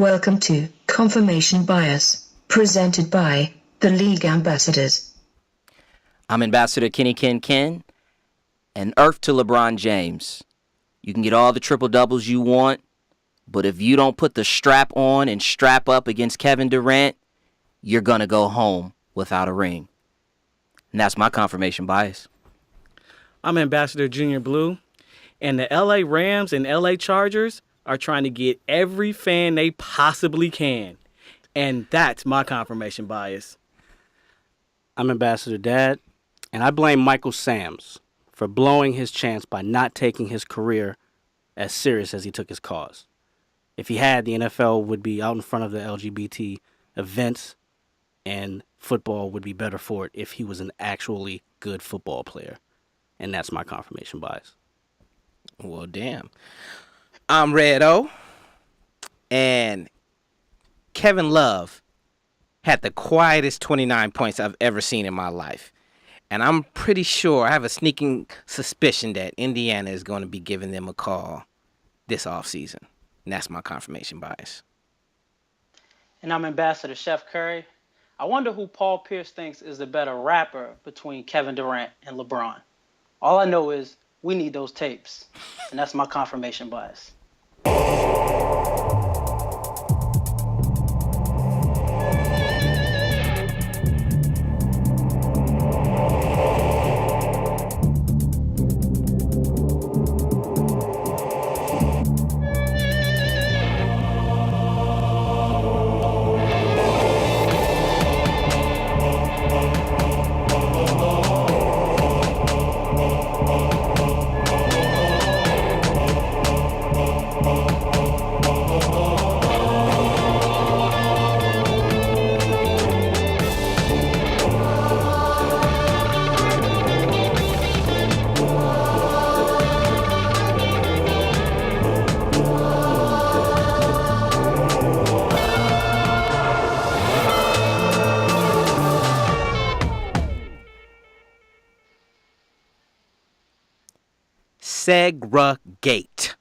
Welcome to Confirmation Bias, presented by the League Ambassadors. I'm Ambassador Kenny Ken, and Earth to LeBron James. You can get all the triple doubles you want, but if you don't put the strap on and strap up against Kevin Durant, you're going to go home without a ring. And that's my confirmation bias. I'm Ambassador Junior Blue, and the LA Rams and LA Chargers are trying to get every fan they possibly can. And that's my confirmation bias. I'm Ambassador Dad, and I blame Michael Sams for blowing his chance by not taking his career as serious as he took his cause. If he had, the NFL would be out in front of the LGBT events, and football would be better for it if he was an actually good football player. And that's my confirmation bias. Well, damn. I'm Red O, and Kevin Love had the quietest 29 points I've ever seen in my life. And I'm pretty sure, I have a sneaking suspicion that Indiana is going to be giving them a call this offseason. And that's my confirmation bias. And I'm Ambassador Chef Curry. I wonder who Paul Pierce thinks is the better rapper between Kevin Durant and LeBron. All I know is we need those tapes. And that's my confirmation bias. Segregate.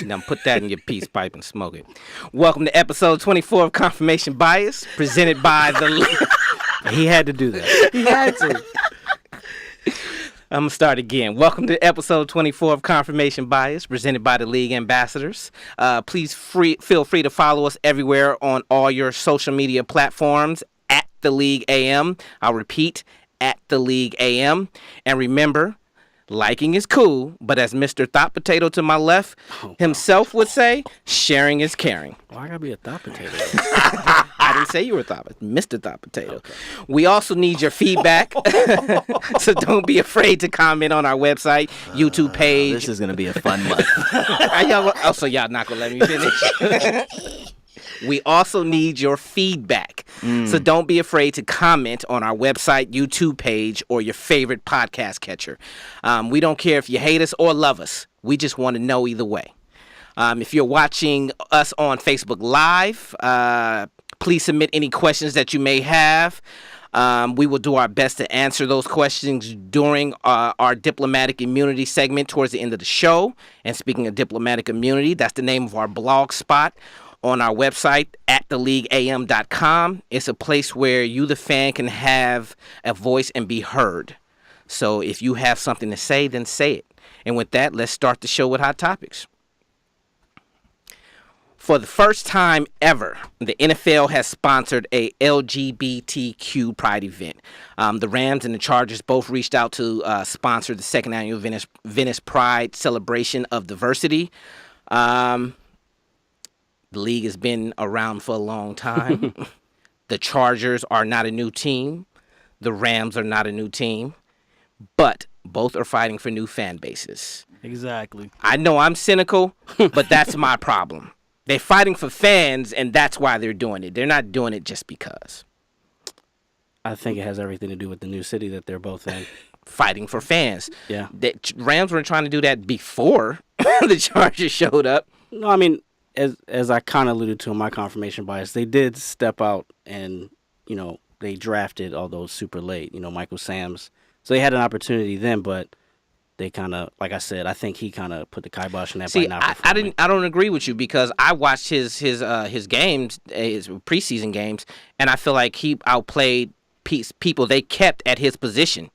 Now put that in your peace pipe and smoke it. Welcome to episode 24 of Confirmation Bias, presented by the... He had to do that. He had to. I'm going to start again. Welcome to episode 24 of Confirmation Bias, presented by the League Ambassadors. Please feel free to follow us everywhere on all your social media platforms, at the League AM. I'll repeat, at the League AM. And remember, liking is cool, but as Mr. Thought Potato to my left himself would say, sharing is caring. Why I gotta be a thought potato? I didn't say you were Mr. Thought Potato. Okay. We also need your feedback, so don't be afraid to comment on our website, YouTube page. This is gonna be a fun month. So y'all not gonna let me finish. We also need your feedback. So don't be afraid to comment on our website, YouTube page, or your favorite podcast catcher. We don't care if you hate us or love us. We just want to know either way. If you're watching us on Facebook Live, please submit any questions that you may have. We will do our best to answer those questions during our diplomatic immunity segment towards the end of the show. And speaking of diplomatic immunity, that's the name of our blog spot on our website, at theleagueam.com. It's a place where you, the fan, can have a voice and be heard. So if you have something to say, then say it. And with that, let's start the show with hot topics. For the first time ever, the NFL has sponsored a LGBTQ pride event. The Rams and the Chargers both reached out to sponsor the second annual Venice Pride celebration of diversity. The league has been around for a long time. The Chargers are not a new team. The Rams are not a new team. But both are fighting for new fan bases. Exactly. I know I'm cynical, but that's my problem. They're fighting for fans, and that's why they're doing it. They're not doing it just because. I think it has everything to do with the new city that they're both in. Fighting for fans. Yeah. The Rams were trying to do that before the Chargers showed up. No, I mean, as I kind of alluded to in my confirmation bias, they did step out and, they drafted, although super late, Michael Sams. So they had an opportunity then, but they kind of, like I said, I think he kind of put the kibosh on that See, by not I performing. don't agree with you because I watched his games, his preseason games, and I feel like he outplayed people they kept at his position.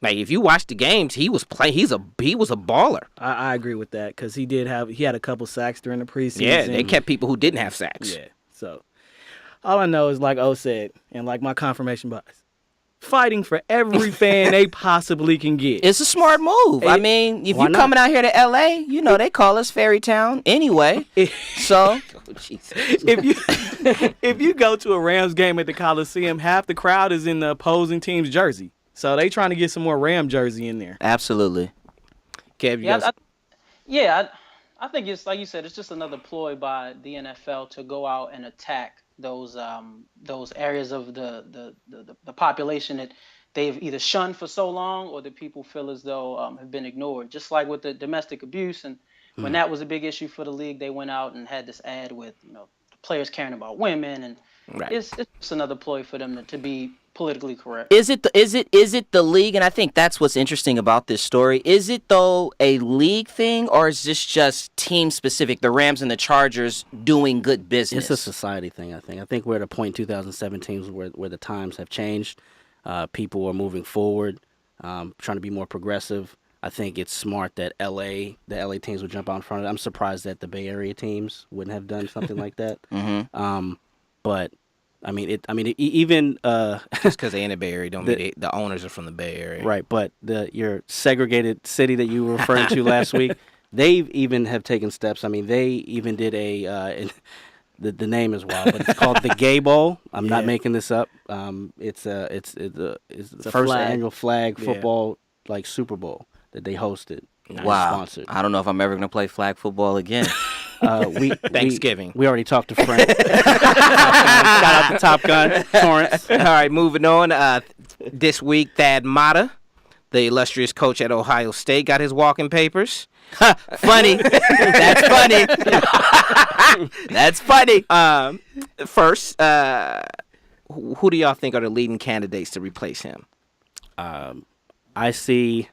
Like if you watch the games, he was a baller. I agree with that because he had a couple sacks during the preseason. Yeah, they kept people who didn't have sacks. Yeah, so all I know is like O said, and like my confirmation bias, fighting for every fan they possibly can get. It's a smart move. I mean, if Why you're not? coming out here to L.A., you know, they call us Fairy Town anyway. So, if you go to a Rams game at the Coliseum, half the crowd is in the opposing team's jersey. So they trying to get some more Ram jersey in there. absolutely. Kev, you Yeah, guys, I think it's like you said. It's just another ploy by the NFL to go out and attack those areas of the population that they've either shunned for so long or that people feel as though have been ignored. Just like with the domestic abuse, and when that was a big issue for the league, they went out and had this ad with the players caring about women, and Right. it's just another ploy for them to be politically correct. Is it the league? And I think that's what's interesting about this story. Is it though a league thing, or is this just team specific? The Rams and the Chargers doing good business. It's a society thing, I think. I think we're at a point in 2017 where the times have changed. People are moving forward, trying to be more progressive. I think it's smart that the LA teams would jump out in front of it. I'm surprised that the Bay Area teams wouldn't have done something like that. But I mean, even just because they in the Bay Area don't mean the owners are from the Bay Area. right. But your segregated city that you were referring to last week, they even have taken steps. I mean, they even did the name is wild, but it's called the Gay Bowl. I'm not making this up. It's the first flag. annual flag football like Super Bowl that they hosted. wow. Sponsored. I don't know if I'm ever going to play flag football again. Thanksgiving. We already talked to Frank. Shout out to Top Gun, Torrance. All right, moving on. This week, Thad Matta, the illustrious coach at Ohio State, got his walking papers. Funny. That's funny. That's funny. First, who do y'all think are the leading candidates to replace him? I see.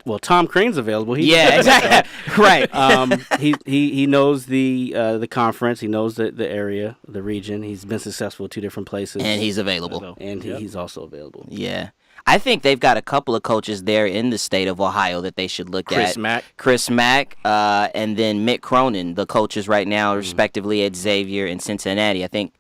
Well, Tom Crean's available. Yeah, exactly. Right. He knows the conference. He knows the area, the region. He's been successful at 2 different places, And he's available. and he's also available. Yeah. I think they've got a couple of coaches there in the state of Ohio that they should look at. Chris Mack, and then Mick Cronin, the coaches right now, respectively, at Xavier and Cincinnati. I think,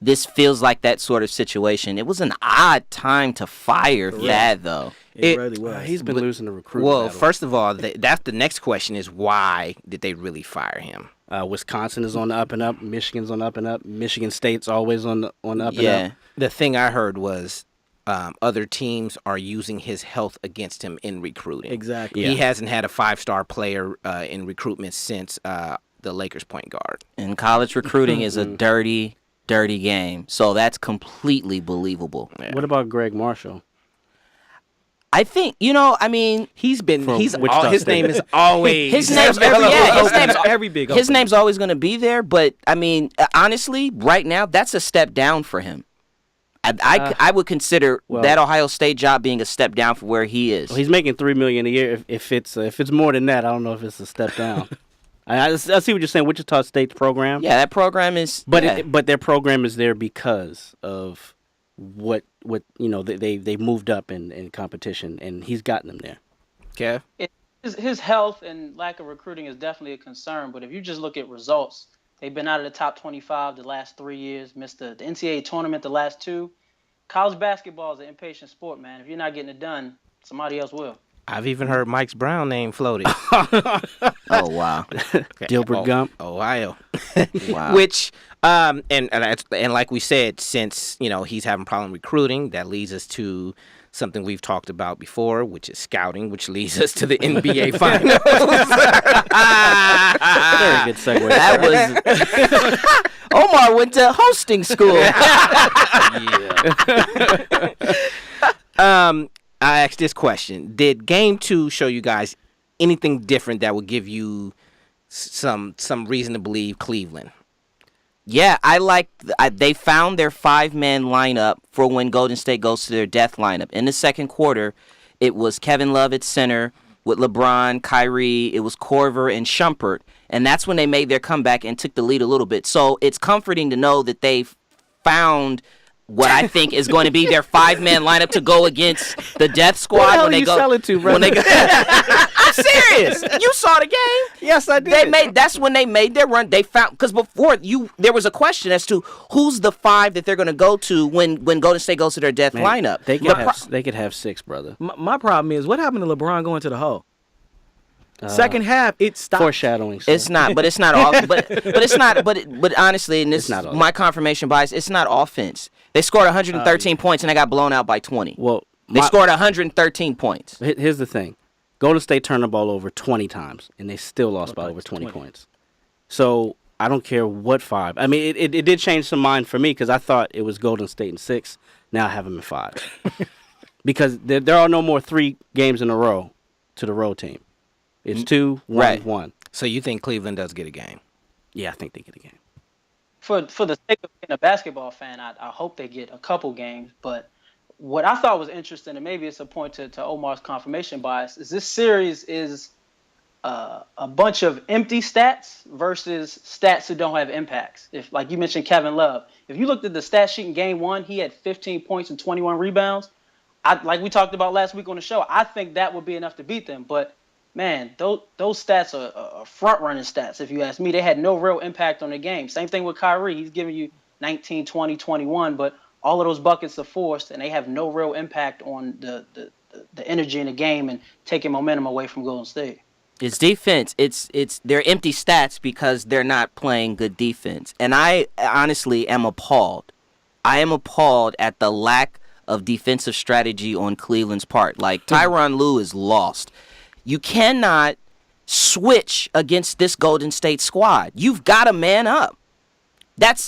this feels like that sort of situation. It was an odd time to fire Thad, though. It really was. He's been losing the recruiting Well, battle. first of all, that's the next question is why did they really fire him? Wisconsin is on the up and up. Michigan's on the up and up. Michigan State's always on the up and up. The thing I heard was other teams are using his health against him in recruiting. Exactly. He hasn't had a 5-star player in recruitment since the Lakers point guard. And college recruiting is a dirty, dirty game. So that's completely believable. Yeah. What about Greg Marshall? I think, he's Wichita his State. name is always his name's His name's always going to be there, but I mean, honestly, right now that's a step down for him. I would consider that Ohio State job being a step down for where he is. Well, he's making $3 million a year. If it's more than that, I don't know if it's a step down. I see what you're saying. Wichita State's program. Yeah, that program is. But their program is there because of what they moved up in competition, and he's gotten them there. Kev? His health and lack of recruiting is definitely a concern, but if you just look at results, they've been out of the top 25 the last 3 years, missed the NCAA tournament the last 2. College basketball is an impatient sport, man. If you're not getting it done, somebody else will. I've even heard Mike's Brown name floated. Oh, wow. Gilbert Gump. Ohio. Wow. Which, and like we said, since, he's having problem recruiting, that leads us to something we've talked about before, which is scouting, which leads us to the NBA Finals. Very good segue. That was Omar went to hosting school. I asked this question: did Game 2 show you guys anything different that would give you some reason to believe Cleveland? Yeah, they found their 5-man lineup for when Golden State goes to their death lineup. In the second quarter, it was Kevin Love at center with LeBron, Kyrie. It was Korver and Shumpert. And that's when they made their comeback and took the lead a little bit. So it's comforting to know that they've found what I think is going to be their 5-man lineup to go against the Death Squad. What the hell when are they you go, selling to, bro? I'm serious. You saw the game. Yes, I did. That's when they made their run. They found, because before there was a question as to who's the 5 that they're going to go to when Golden State goes to their death lineup. They could have 6, brother. My problem is, what happened to LeBron going to the hole? Second half, it stopped. Foreshadowing. So. It's not, but it's not all. But it's not. But honestly, and this is my confirmation bias. It's not offense. They scored 113 points and they got blown out by 20. Well, they scored 113 points. Here's the thing: Golden State turned the ball over 20 times and they still lost by over 20 points. So I don't care what 5. I mean, it did change some mind for me because I thought it was Golden State in 6. Now I have them in 5 because there are no more 3 games in a row to the road team. It's 2, 1, 1. So you think Cleveland does get a game? Yeah, I think they get a game. For the sake of being a basketball fan, I hope they get a couple games. But what I thought was interesting, and maybe it's a point to Omar's confirmation bias, is this series is a bunch of empty stats versus stats that don't have impacts. If, like you mentioned, Kevin Love, if you looked at the stat sheet in Game 1, he had 15 points and 21 rebounds. Like we talked about last week on the show, I think that would be enough to beat them. But man, those stats are front-running stats, if you ask me. They had no real impact on the game. Same thing with Kyrie. He's giving you 19, 20, 21, but all of those buckets are forced, and they have no real impact on the energy in the game and taking momentum away from Golden State. It's defense. They're empty stats because they're not playing good defense. And I honestly am appalled. I am appalled at the lack of defensive strategy on Cleveland's part. Like, Tyronn Lue is lost. You cannot switch against this Golden State squad. You've got to man up.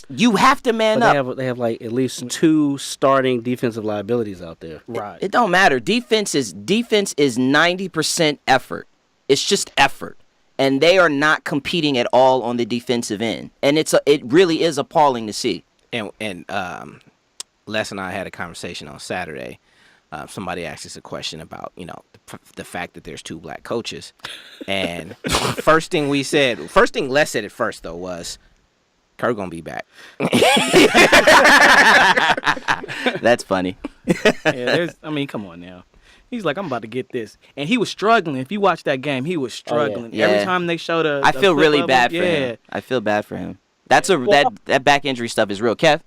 You have to man up. They have like at least 2 starting defensive liabilities out there. Right. It don't matter. Defense is 90% effort. It's just effort. And they are not competing at all on the defensive end. And it really is appalling to see. And Les and I had a conversation on Saturday. Somebody asked us a question about, the fact that there's 2 black coaches. And first thing Les said at first, though, was, Kerr gonna be back. That's funny. Yeah, come on now. He's like, I'm about to get this. And he was struggling. If you watch that game, he was struggling. Yeah. Every time they showed I feel really bad for him. I feel bad for him. That back injury stuff is real. Kev?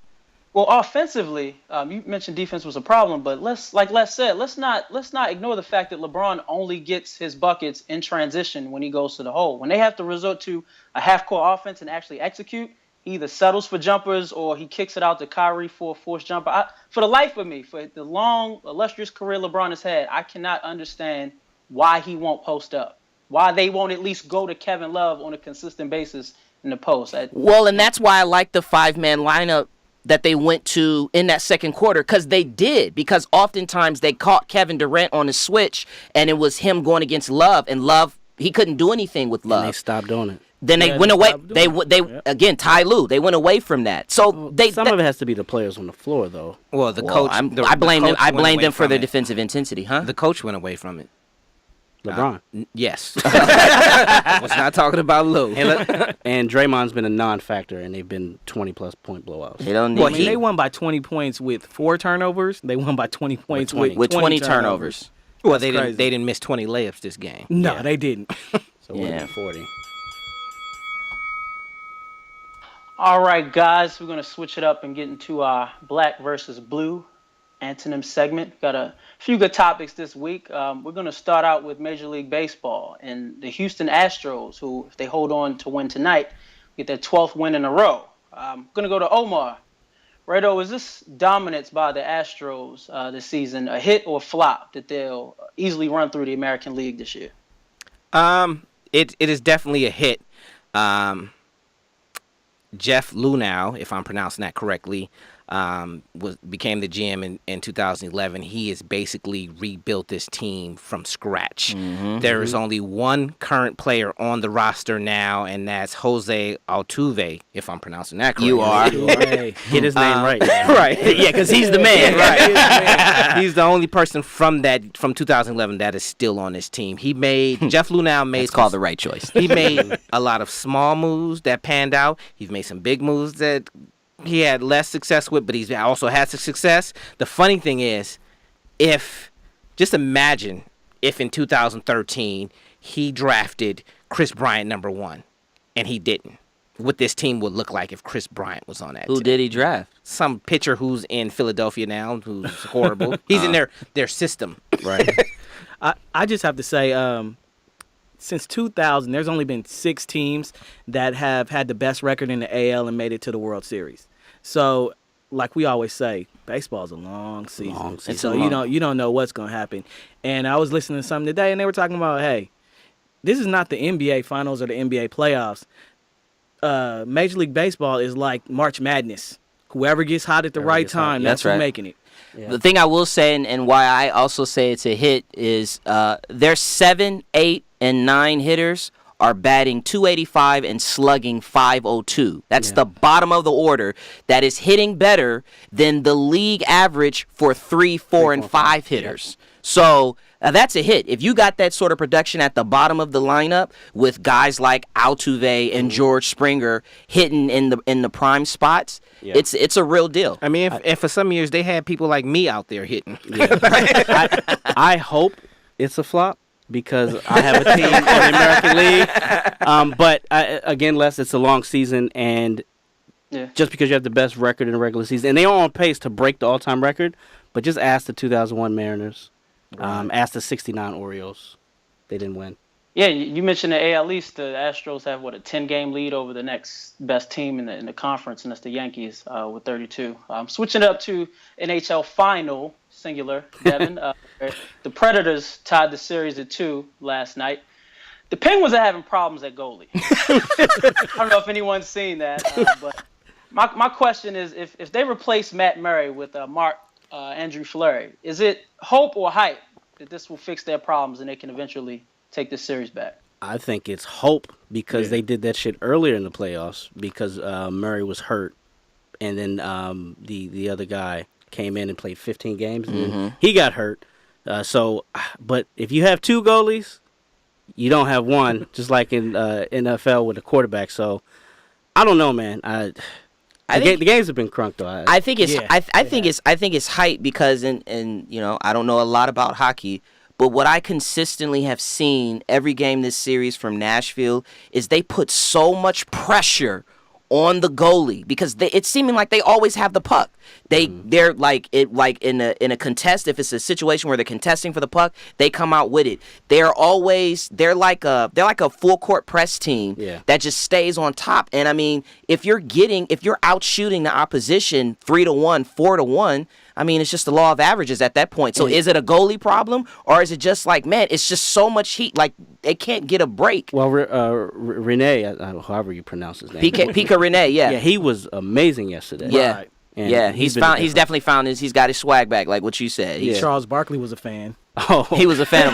Well, offensively, you mentioned defense was a problem, but let's not ignore the fact that LeBron only gets his buckets in transition when he goes to the hole. When they have to resort to a half-court offense and actually execute, he either settles for jumpers or he kicks it out to Kyrie for a forced jumper. For the life of me, for the long, illustrious career LeBron has had, I cannot understand why he won't post up, why they won't at least go to Kevin Love on a consistent basis in the post. Well, and that's why I like the 5-man lineup that they went to in that second quarter, because oftentimes they caught Kevin Durant on a switch and it was him going against Love, and Love, he couldn't do anything with Love. And they stopped doing it. Then they went away. Again, Ty Lue, they went away from that. So some of it has to be the players on the floor, though. Well, coach. I blame them for their defensive intensity, huh? The coach went away from it. LeBron. Yes. I was not talking about Lou. And Draymond's been a non-factor, and they've been 20-plus point blowouts. They won by 20 points with 4 turnovers. They won by 20 points with 20 turnovers. Well, they didn't miss 20 layups this game. No, they didn't. So we're 40. All right, guys, we're going to switch it up and get into our black versus blue antonym segment. Got a few good topics this week. We're going to start out with Major League Baseball and the Houston Astros, who, if they hold on to win tonight, get their 12th win in a row. I'm going to go to Omar. Redo, is this dominance by the Astros this season a hit or flop that they'll easily run through the American League this year? It is definitely a hit. Jeff Luhnow, if I'm pronouncing that correctly, became the GM in 2011. He has basically rebuilt this team from scratch. There is only one current player on the roster now, and that's Jose Altuve, if I'm pronouncing that correctly. You are. Get his name right. Right. Yeah, because he's the man. Right. He's the only person from 2011 that is still on this team. He made Jeff Lunau made. It's called the right choice. He made a lot of small moves that panned out. He's made some big moves that he had less success with, but he's also had some success. The funny thing is, just imagine if in 2013 he drafted Chris Bryant #1 and he didn't. What this team would look like if Chris Bryant was on that team. Who did he draft? Some pitcher who's in Philadelphia now, who's horrible. He's in their system. Right. I just have to say, since 2000, there's only been 6 teams that have had the best record in the AL and made it to the World Series. So, like we always say, baseball's a long season. So you don't know what's going to happen. And I was listening to something today, and they were talking about, hey, this is not the NBA Finals or the NBA playoffs. Major League Baseball is like March Madness. Whoever gets hot at the right time, that's who's making it. Yeah. The thing I will say, and why I also say it's a hit, is their 7, 8, and 9 hitters are batting .285 and slugging .502. That's the bottom of the order. That is hitting better than the league average for 3, 4, and 5 hitters. So that's a hit. If you got that sort of production at the bottom of the lineup with guys like Altuve and George Springer hitting in the prime spots, it's a real deal. I mean, if for some years they had people like me out there hitting. I hope it's a flop, because I have a team in the American League. But again, Les, it's a long season, and just because you have the best record in the regular season, and they are on pace to break the all-time record, but just ask the 2001 Mariners, ask the '69 Orioles. They didn't win. Yeah, you mentioned the AL East. The Astros have, a 10-game lead over the next best team in the conference, and that's the Yankees with 32. Switching it up to NHL Final, singular, Devin. The Predators tied the series at 2 last night. The Penguins are having problems at goalie. I don't know if anyone's seen that, but my question is, if they replace Matt Murray with Andrew Fleury, is it hope or hype that this will fix their problems and they can eventually take this series back? I think it's hope, because they did that shit earlier in the playoffs, because Murray was hurt, and then the other guy came in and played 15 games, and he got hurt. But if you have 2 goalies, you don't have one, just like in NFL with a quarterback. So I don't know, man. The games have been crunk though. I think it's hype because and I don't know a lot about hockey, but what I consistently have seen every game this series from Nashville is they put so much pressure on the goalie, because it's seeming like they always have the puck. They're like in a contest. If it's a situation where they're contesting for the puck, they come out with it. They're like a full court press team that just stays on top. And I mean, if you're out shooting the opposition 3-1, 4-1. I mean, it's just the law of averages at that point. So is it a goalie problem, or is it just like, man, it's just so much heat, like they can't get a break? Well, Rene, however you pronounce his name, Pekka Rinne, yeah, he was amazing yesterday. Yeah, right. He's definitely found he's got his swag back, like what you said. Charles Barkley was a fan. Oh, he was a fan of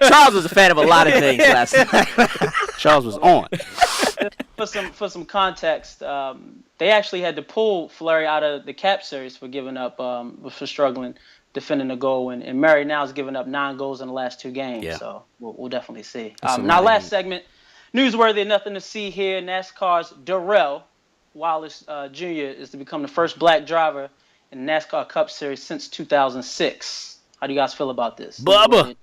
Charles was a fan of a lot of things last night. Charles was on. For some context, they actually had to pull Fleury out of the Cap series for giving up, for struggling defending the goal, and Murray now has given up 9 goals in the last 2 games. Yeah. So we'll definitely see. Now, last segment, newsworthy, nothing to see here. NASCAR's Darrell, Wallace Jr. is to become the first black driver in the NASCAR Cup Series since 2006. How do you guys feel about this? Bubba.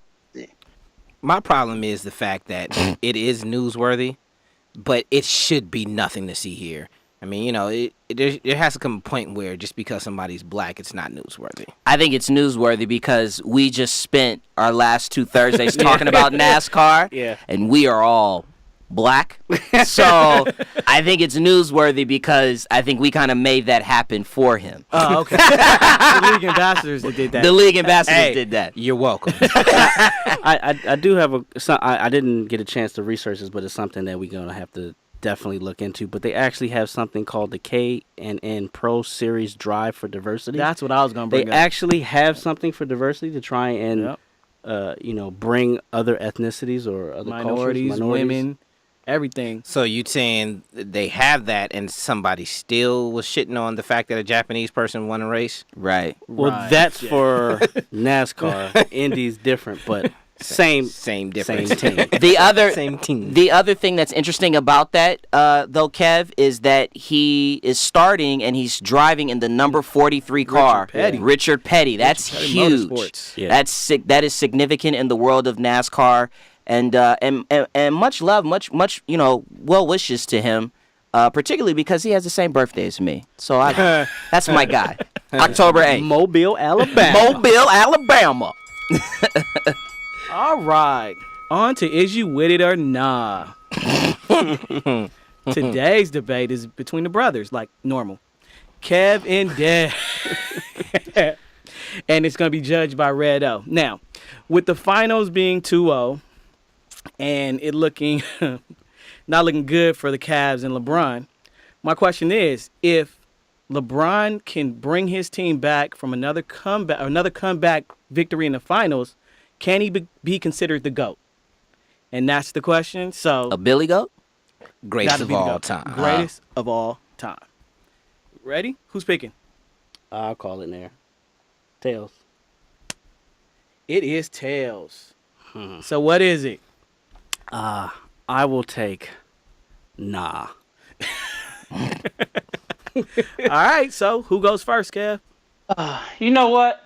My problem is the fact that it is newsworthy, but it should be nothing to see here. I mean, there has to come a point where just because somebody's black, it's not newsworthy. I think it's newsworthy because we just spent our last 2 Thursdays talking about NASCAR, and we are all black. So I think it's newsworthy because I think we kind of made that happen for him. Oh, okay. The league ambassadors did that. The league ambassadors did that. You're welcome. I do have I didn't get a chance to research this, but it's something that we're going to have to definitely look into. But they actually have something called the K&N Pro Series Drive for Diversity. That's what I was going to bring up. They actually have something for diversity to try and, bring other ethnicities or other minorities, women, everything. So you saying they have that and somebody still was shitting on the fact that a Japanese person won a race? Right. Well, that's for NASCAR. Indy's different, but same difference. Same team. Same team. The other thing that's interesting about that, though, Kev, is that he is starting and he's driving in the number 43 car. Richard Petty. That's huge. Yeah. That is significant in the world of NASCAR. And much love, much well wishes to him, particularly because he has the same birthday as me. So that's my guy. October 8th. Mobile, Alabama. All right. On to Is You With It or Nah. Today's debate is between the brothers, like normal. Kev and Dad. And it's going to be judged by Red O. Now, with the finals being 2-0 and it looking not looking good for the Cavs and LeBron, my question is, if LeBron can bring his team back from another comeback victory in the finals, can he be considered the GOAT? And that's the question. So a Billy GOAT? Greatest of all time. Greatest of all time. Ready? Who's picking? I'll call it there. Tails. It is Tails. So what is it? I will take nah. All right, so who goes first, Kev? You know what?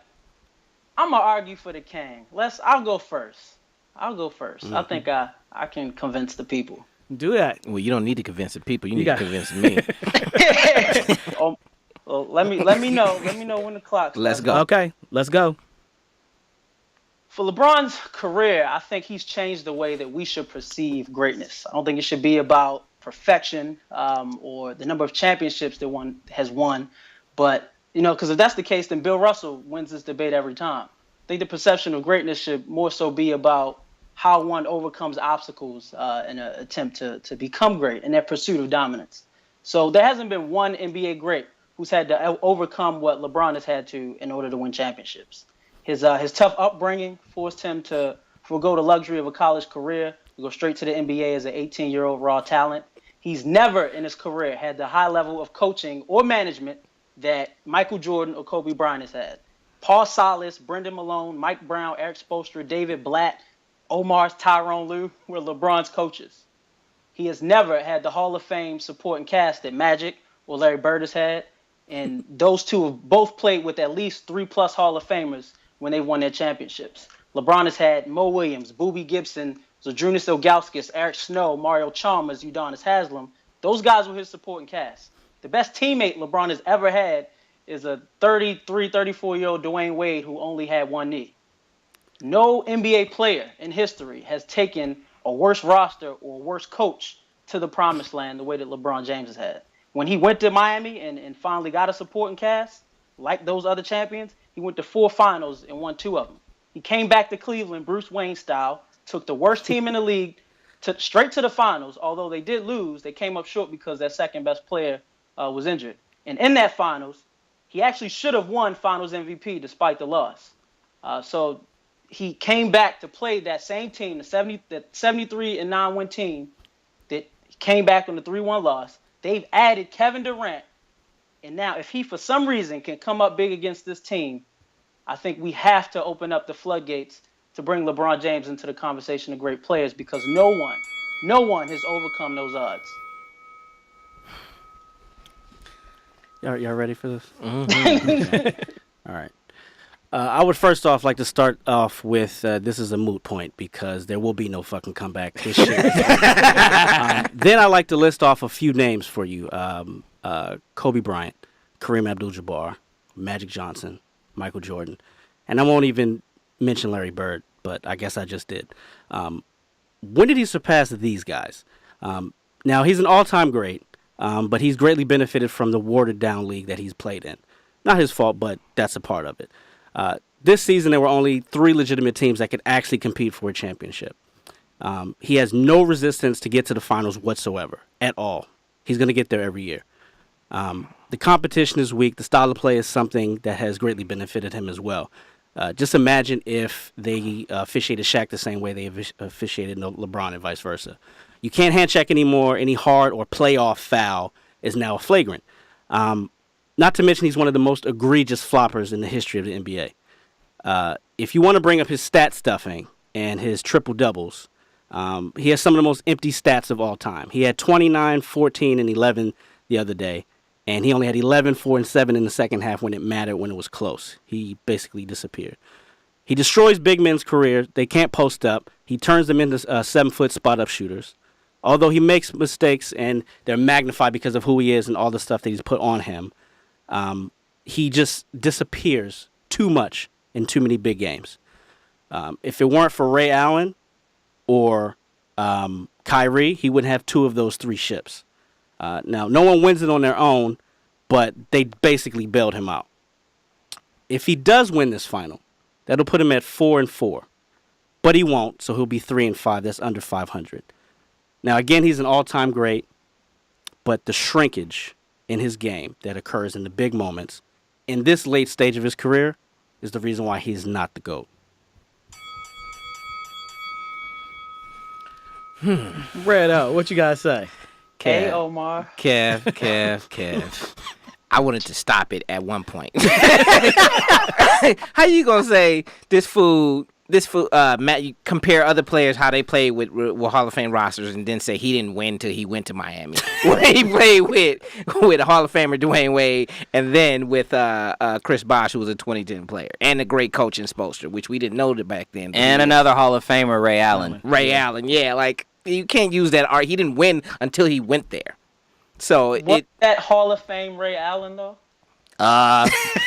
I'm gonna argue for the king. I'll go first. Mm-hmm. I think I can convince the people. Do that. Well, you don't need to convince the people. You need to convince me. Well, let me know. Let me know when the clock's. Let's go. Okay, let's go. For LeBron's career, I think he's changed the way that we should perceive greatness. I don't think it should be about perfection or the number of championships that one has won, but because if that's the case, then Bill Russell wins this debate every time. I think the perception of greatness should more so be about how one overcomes obstacles in an attempt to become great in their pursuit of dominance. So there hasn't been one NBA great who's had to overcome what LeBron has had to in order to win championships. His tough upbringing forced him to forego the luxury of a college career, to go straight to the NBA as an 18-year-old raw talent. He's never in his career had the high level of coaching or management that Michael Jordan or Kobe Bryant has had. Paul Silas, Brendan Malone, Mike Brown, Eric Spoelstra, David Blatt, Omar's Tyrone Lue were LeBron's coaches. He has never had the Hall of Fame supporting cast that Magic or Larry Bird has had, and those two have both played with at least 3+ Hall of Famers when they won their championships. LeBron has had Mo Williams, Boobie Gibson, Zydrunas Ilgauskas, Eric Snow, Mario Chalmers, Udonis Haslem. Those guys were his supporting cast. The best teammate LeBron has ever had is a 33, 34-year-old Dwayne Wade who only had one knee. No NBA player in history has taken a worse roster or a worse coach to the promised land the way that LeBron James has had. When he went to Miami and finally got a supporting cast, like those other champions, he went to 4 finals and won 2 of them. He came back to Cleveland, Bruce Wayne style, took the worst team in the league straight to the finals. Although they did lose, they came up short because their second best player was injured. And in that finals, he actually should have won finals MVP despite the loss. So he came back to play that same team, the 73-9 win team that came back on the 3-1 loss. They've added Kevin Durant. And now if he, for some reason, can come up big against this team, I think we have to open up the floodgates to bring LeBron James into the conversation of great players because no one has overcome those odds. Y'all ready for this? Mm-hmm. All right. I would first off like to start off with this is a moot point because there will be no fucking comeback this year. Then I like to list off a few names for you. Kobe Bryant, Kareem Abdul-Jabbar, Magic Johnson, Michael Jordan. And I won't even mention Larry Bird, but I guess I just did. When did he surpass these guys? Now, he's an all-time great, but he's greatly benefited from the watered-down league that he's played in. Not his fault, but that's a part of it. This season, there were only 3 legitimate teams that could actually compete for a championship. He has no resistance to get to the finals whatsoever at all. He's going to get there every year. The competition is weak. The style of play is something that has greatly benefited him as well. Just imagine if they officiated Shaq the same way they officiated LeBron and vice versa. You can't hand check anymore. Any hard or playoff foul is now a flagrant. Not to mention he's one of the most egregious floppers in the history of the NBA. If you want to bring up his stat stuffing and his triple-doubles, he has some of the most empty stats of all time. He had 29, 14, and 11 the other day, and he only had 11, 4, and 7 in the second half when it mattered, when it was close. He basically disappeared. He destroys big men's career. They can't post up. He turns them into 7-foot spot-up shooters. Although he makes mistakes, and they're magnified because of who he is and all the stuff that he's put on him, he just disappears too much in too many big games. If it weren't for Ray Allen or Kyrie, he wouldn't have 2 of those 3 ships. Now, no one wins it on their own, but they basically bailed him out. If he does win this final, that'll put him at 4-4. But he won't, so he'll be 3-5. That's under 500. Now, again, he's an all-time great, but the shrinkage in his game that occurs in the big moments in this late stage of his career is the reason why he's not the GOAT. Red out. What you guys say? Hey, Omar. Kev. I wanted to stop it at one point. How you gonna say this fool, Matt, you compare other players, how they play with Hall of Fame rosters, and then say he didn't win till he went to Miami. When he played with Hall of Famer Dwayne Wade, and then with Chris Bosh, who was a 2010 player, and a great coach in Spoelstra, which we didn't know back then. And another Hall of Famer, Ray Allen. Allen, yeah, like you can't use that art. He didn't win until he went there. So Was that Hall of Fame Ray Allen though?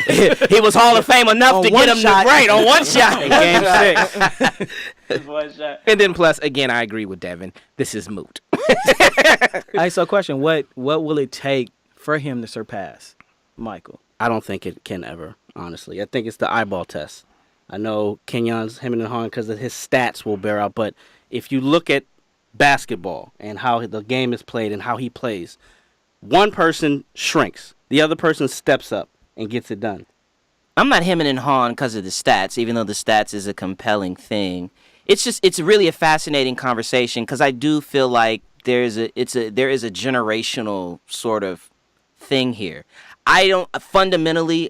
He was Hall of Fame enough to get him right on one shot. In Game 6. One shot. And then plus, again, I agree with Devin. This is moot. Hey, so question: What will it take for him to surpass Michael? I don't think it can ever, honestly. I think it's the eyeball test. I know Kenyon's hemming and hawing because his stats will bear out, but if you look at basketball and how the game is played and how he plays, one person shrinks, the other person steps up and gets it done. I'm not hemming and hawing because of the stats, even though the stats is a compelling thing. It's really a fascinating conversation because I do feel like there is a generational sort of thing here. I fundamentally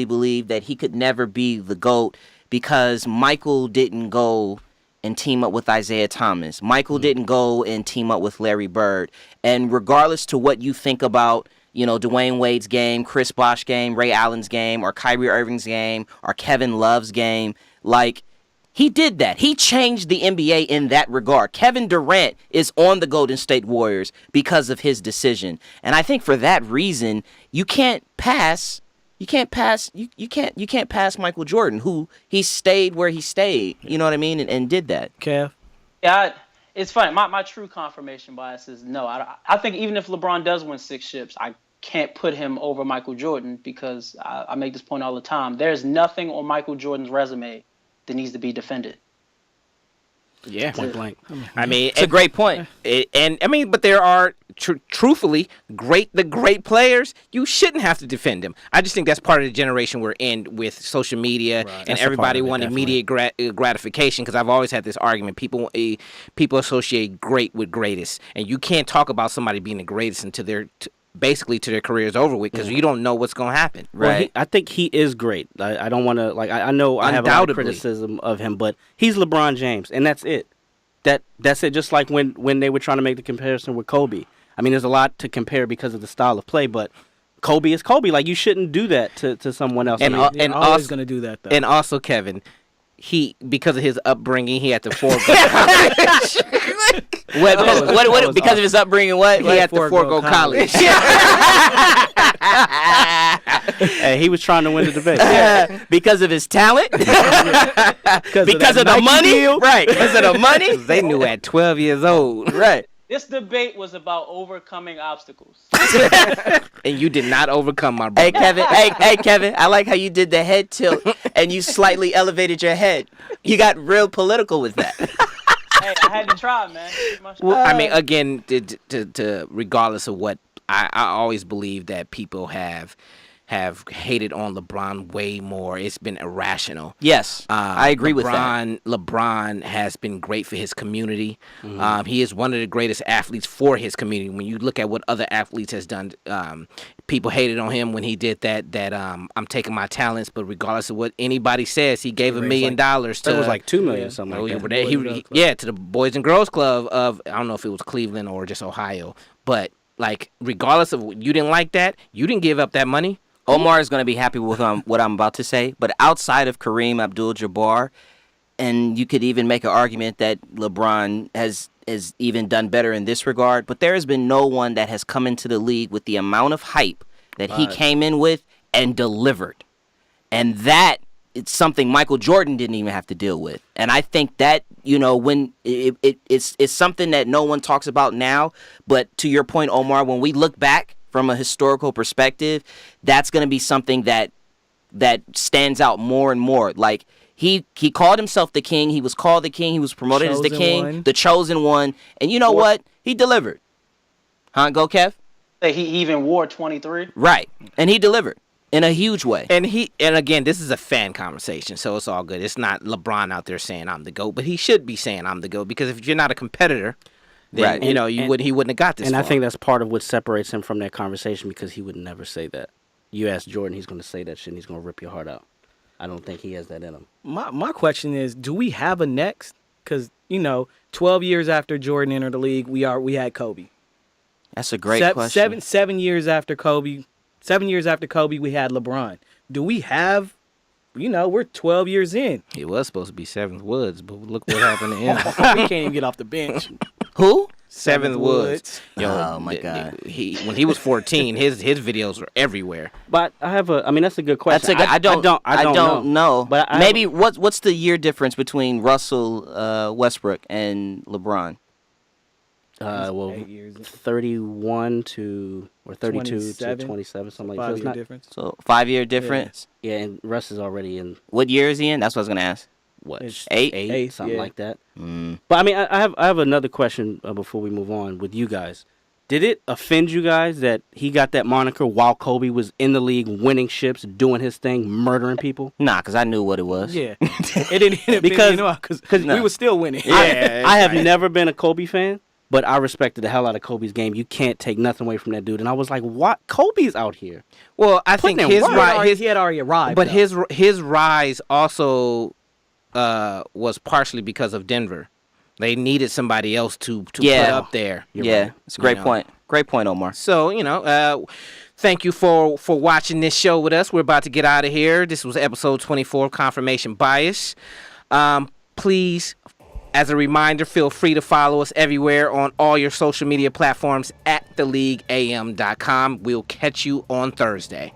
believe that he could never be the GOAT because Michael didn't go and team up with Isaiah Thomas. Michael didn't go and team up with Larry Bird. And regardless to what you think about, Dwayne Wade's game, Chris Bosh game, Ray Allen's game, or Kyrie Irving's game, or Kevin Love's game, like, he did that. He changed the NBA in that regard. Kevin Durant is on the Golden State Warriors because of his decision. And I think for that reason, you can't pass Michael Jordan, who he stayed where he stayed. You know what I mean? And did that. Kev? Yeah, it's funny. My true confirmation bias is no. I think even if LeBron does win 6 chips, I can't put him over Michael Jordan because I make this point all the time. There's nothing on Michael Jordan's resume that needs to be defended. Yeah, Point blank. I mean, It's a great point. But there are truthfully the great players. You shouldn't have to defend them. I just think that's part of the generation we're in with social media and That's everybody a part of it, wanting immediate gratification. Because I've always had this argument: people associate great with greatest, and you can't talk about somebody being the greatest until they're basically to their career's over with because you don't know what's going to happen. Right. Well, I think he is great. I don't want to, I know I have a lot of criticism of him, but he's LeBron James, and that's it. That's it. Just like when they were trying to make the comparison with Kobe. I mean, there's a lot to compare because of the style of play, but Kobe is Kobe. Like, you shouldn't do that to someone else. And I mean, always going to do that, though. And also, Kevin, because of his upbringing, he had to forego college. What? Because of his upbringing, what? He had to forego college. Hey, he was trying to win the debate. Because of his talent? Because of the Nike money? deal? Right. Because of the money? They knew at 12 years old. Right. This debate was about overcoming obstacles. And you did not overcome, my brother. Hey, Kevin, I like how you did the head tilt and you slightly elevated your head. You got real political with that. Hey, I had to try, man. Well, I mean, again, to regardless of what I always believe that people have hated on LeBron way more. It's been irrational. Yes, I agree with that. LeBron has been great for his community. He is one of the greatest athletes for his community. When you look at what other athletes has done, people hated on him when he did that I'm taking my talents, but regardless of what anybody says, he gave $1 million to. It was like $2 million, something like that. To the Boys and Girls Club of, I don't know if it was Cleveland or just Ohio, but like regardless of you didn't like that, you didn't give up that money. Omar is going to be happy with what I'm about to say, but outside of Kareem Abdul-Jabbar, and you could even make an argument that LeBron has even done better in this regard, but there has been no one that has come into the league with the amount of hype that he came in with and delivered. And that it's something Michael Jordan didn't even have to deal with. And I think that, when it's something that no one talks about now, but to your point, Omar, when we look back from a historical perspective, that's going to be something that stands out more and more. Like, he called himself the king. He was called the king. He was promoted as the king, the chosen one. And you know what? He delivered. Huh? Go, Kev? He even wore 23. Right. And he delivered in a huge way. And again, this is a fan conversation, so it's all good. It's not LeBron out there saying I'm the GOAT, but he should be saying I'm the GOAT, because if you're not a competitor, then, right. He wouldn't have got this And far. I think that's part of what separates him from that conversation, because he would never say that. You ask Jordan, he's going to say that shit and he's going to rip your heart out. I don't think he has that in him. My question is, do we have a next? Because, 12 years after Jordan entered the league, we had Kobe. That's a great question. 7 years after Kobe, we had LeBron. Do we have, we're 12 years in. He was supposed to be Seventh Woods, but look what happened to him. He can't even get off the bench. Who? Seventh Woods. Oh my God. When he was 14, his videos were everywhere. But that's a good question. I don't know. But maybe what's the year difference between Russell Westbrook and LeBron? 31 to or 32 to 27, something like that. 5-year difference. So 5-year difference. Yeah, and Russ is already in. What year is he in? That's what I was gonna ask. What, It's 8, something like that. Mm. But I have another question before we move on with you guys. Did it offend you guys that he got that moniker while Kobe was in the league, winning ships, doing his thing, murdering people? Nah, because I knew what it was. Yeah, it didn't because we were still winning. I have never been a Kobe fan, but I respected the hell out of Kobe's game. You can't take nothing away from that dude. And I was like, what? Kobe's out here. Well, I think he had already arrived. But his rise also was partially because of Denver. They needed somebody else to put up there. Right. It's a great point. Great point, Omar. So, thank you for watching this show with us. We're about to get out of here. This was episode 24 of Confirmation Bias. Please, as a reminder, feel free to follow us everywhere on all your social media platforms at theleagueam.com. We'll catch you on Thursday.